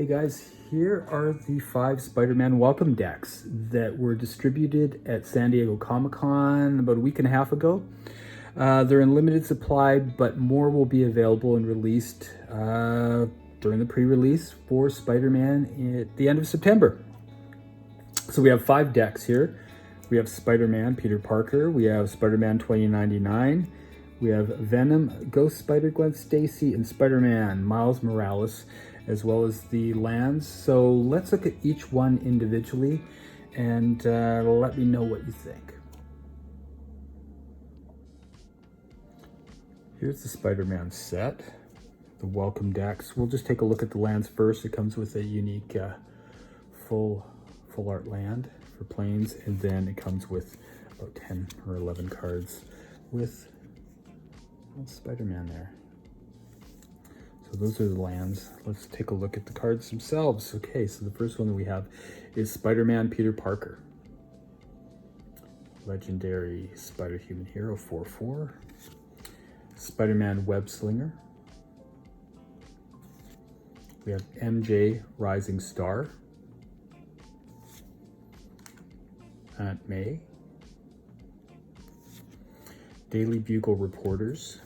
Hey guys, here are the 5 Spider-Man welcome decks that were distributed at San Diego Comic-Con about a week and a half ago. They're in limited supply, but more will be available and released during the pre-release for Spider-Man at the end of September. So we have 5 decks here. We have Spider-Man Peter Parker, we have Spider-Man 2099, we have Venom, Ghost Spider-Gwen Stacy, and Spider-Man Miles Morales, as well as the lands. So let's look at each one individually and let me know what you think. Here's the Spider-Man set, the welcome decks. We'll just take a look at the lands first. It comes with a unique full art land for planes, and then it comes with about 10 or 11 cards with Spider-Man there. So those are the lands. Let's take a look at the cards themselves. Okay, so the first one that we have is Spider-Man Peter Parker. Legendary Spider-Human Hero 4/4. Spider-Man Web Slinger. We have MJ Rising Star. Aunt May. Daily Bugle Reporters.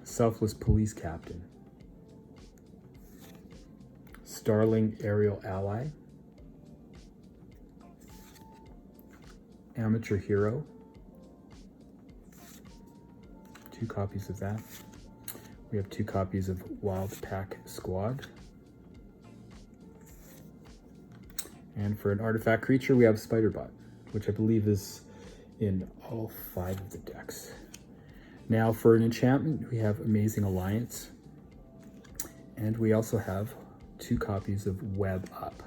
Selfless Police Captain. Starling Aerial Ally. Amateur Hero. 2 copies of that. We have 2 copies of Wild Pack Squad. And for an artifact creature, we have Spider-Bot, which I believe is in all 5 of the decks. Now for an enchantment, we have Amazing Alliance. And we also have 2 copies of Web Up.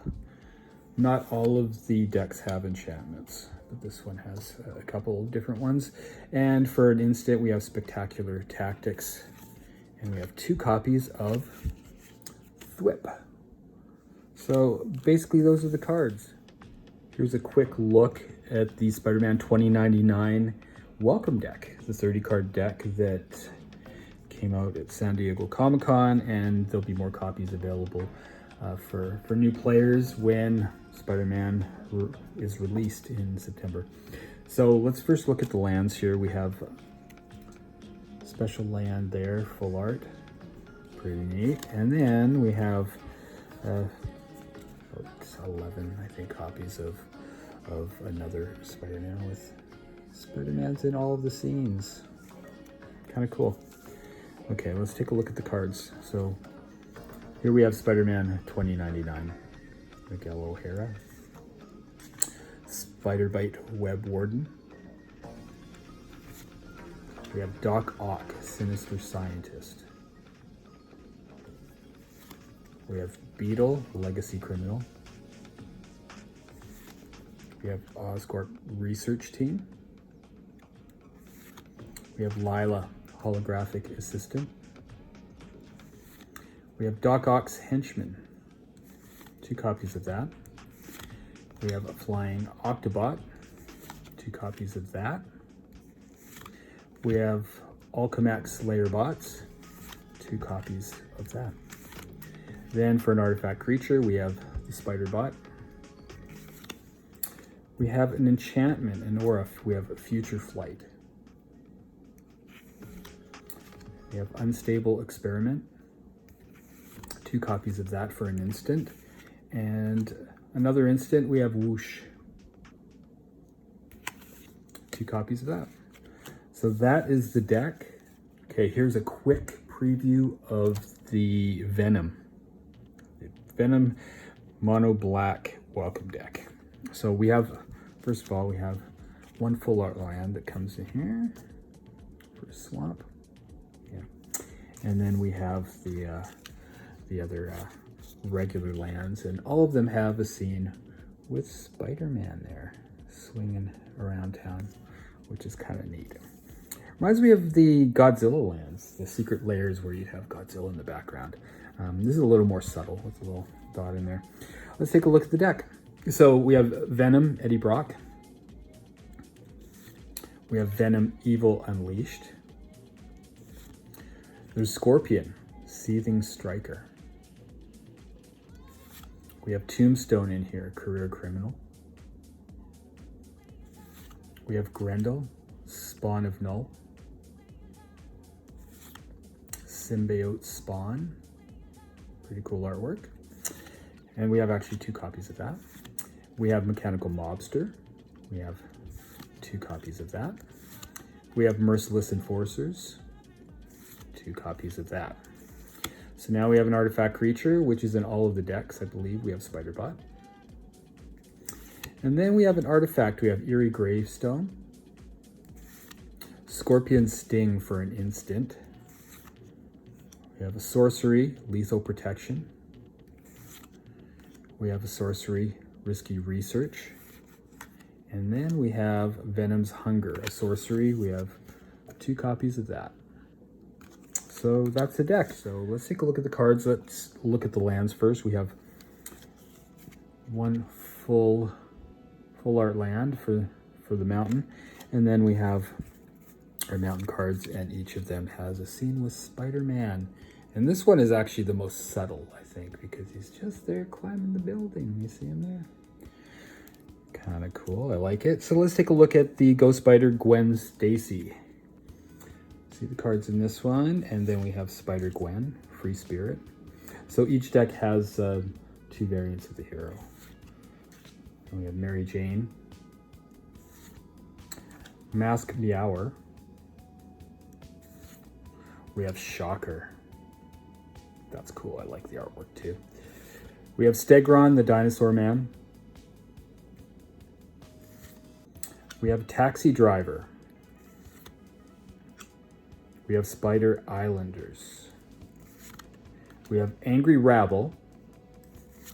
Not all of the decks have enchantments, but this one has a couple of different ones. And for an instant, we have Spectacular Tactics. And we have 2 copies of Thwip. So basically those are the cards. Here's a quick look at the Spider-Man 2099 welcome deck, the 30 card deck that came out at San Diego Comic-Con, and there'll be more copies available for new players when Spider-Man is released in September. So let's first look at the lands here. We have special land there, full art, pretty neat. And then we have 11, I think, copies of another Spider-Man with Spider-Man's in all of the scenes. Kind of cool. Okay, let's take a look at the cards. So here we have Spider-Man 2099, Miguel O'Hara, Spider-Bite Web Warden. We have Doc Ock, Sinister Scientist. We have Beetle, Legacy Criminal. We have Oscorp Research Team. We have Lila, Holographic Assistant. We have Doc Ock's Henchman, 2 copies of that. We have a Flying Octobot, 2 copies of that. We have Alchemax Slayer Bots, 2 copies of that. Then for an artifact creature, we have the Spider-Bot. We have an enchantment, an aura. We have a Future Flight. We have Unstable Experiment. 2 copies of that for an instant. And another instant, we have Whoosh. 2 copies of that. So that is the deck. Okay, here's a quick preview of the Venom. Venom Mono Black welcome deck. So we have, first of all, we have 1 full art land that comes in here for a swamp. Yeah. And then we have the other regular lands, and all of them have a scene with Spider-Man there swinging around town, which is kind of neat. Reminds me of the Godzilla lands, the secret layers where you'd have Godzilla in the background. This is a little more subtle with a little dot in there. Let's take a look at the deck. So we have Venom, Eddie Brock. We have Venom, Evil Unleashed. There's Scorpion, Seething Striker. We have Tombstone in here, Career Criminal. We have Grendel, Spawn of Null. Symbiote Spawn, pretty cool artwork. And we have actually 2 copies of that. We have Mechanical Mobster. We have 2 copies of that. We have Merciless Enforcers. 2 copies of that. So now we have an artifact creature, which is in all of the decks. I believe we have SpiderBot. And then we have an artifact. We have Eerie Gravestone, Scorpion Sting for an instant. We have a sorcery, Lethal Protection. We have a sorcery, Risky Research. And then we have Venom's Hunger, a sorcery. We have 2 copies of that. So that's the deck. So let's take a look at the cards. Let's look at the lands first. We have 1 full art land for the mountain. And then we have our mountain cards, and each of them has a scene with Spider-Man. And this one is actually the most subtle, I think, because he's just there climbing the building. You see him there? Kind of cool. I like it. So let's take a look at the Ghost Spider Gwen Stacy. See the cards in this one, and then we have Spider-Gwen, Free Spirit. So each deck has 2 variants of the hero. And we have Mary Jane, Mask Meower. We have Shocker. That's cool. I like the artwork too. We have Stegron, the Dinosaur Man. We have Taxi Driver. We have Spider Islanders. We have Angry Rabble.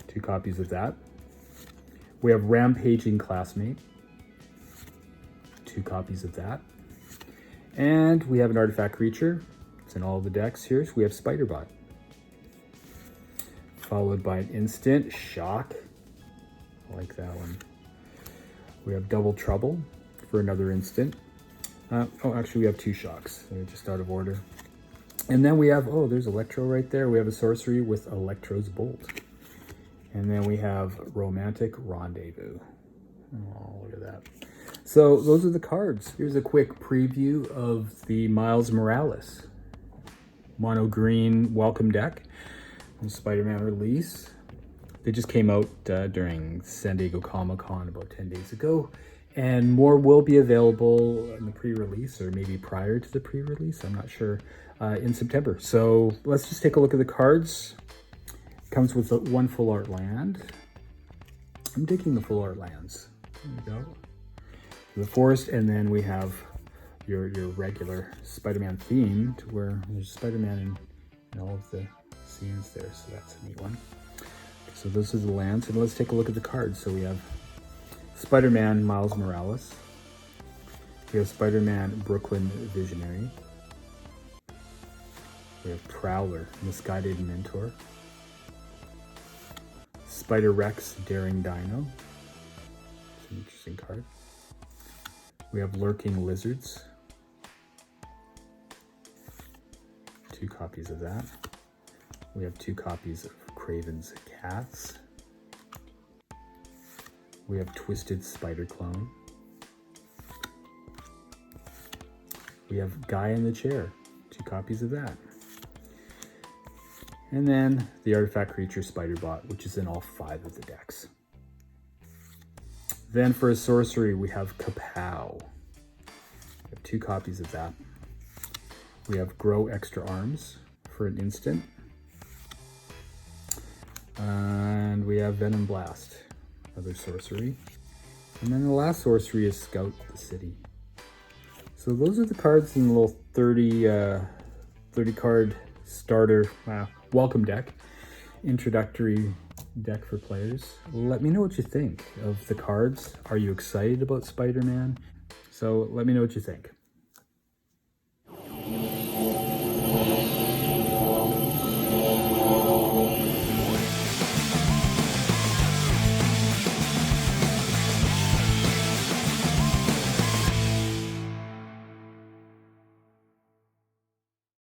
2 copies of that. We have Rampaging Classmate. 2 copies of that. And we have an artifact creature. It's in all the decks here. So we have SpiderBot. Followed by an instant, Shock. I like that one. We have Double Trouble for another instant. Actually we have 2 Shocks. They're just out of order. And then we have, there's Electro right there. We have a sorcery with Electro's Bolt. And then we have Romantic Rendezvous. Oh, look at that. So those are the cards. Here's a quick preview of the Miles Morales mono green welcome deck from Spider-Man release. They just came out during San Diego Comic-Con about 10 days ago. And more will be available in the pre-release, or maybe prior to the pre-release, I'm not sure, in September. So let's just take a look at the cards. It comes with 1 full art land. I'm digging the full art lands. There we go. The forest, and then we have your regular Spider-Man theme, to where there's Spider-Man in all of the scenes there, so that's a neat one. So those are the lands, and let's take a look at the cards. So we have Spider-Man Miles Morales. We have Spider-Man Brooklyn Visionary. We have Prowler, Misguided Mentor. Spider-Rex Daring Dino. It's an interesting card. We have Lurking Lizards. 2 copies of that. We have 2 copies of Craven's Cats. We have Twisted Spider Clone. We have Guy in the Chair. 2 copies of that. And then the artifact creature SpiderBot, which is in all 5 of the decks. Then for a sorcery, we have Kapow. We have 2 copies of that. We have Grow Extra Arms for an instant. And we have Venom Blast, another sorcery. And then the last sorcery is Scout the City. So those are the cards in the little 30 card starter welcome deck, introductory deck for players. Let me know what you think of the cards. Are you excited about Spider-Man? So let me know what you think.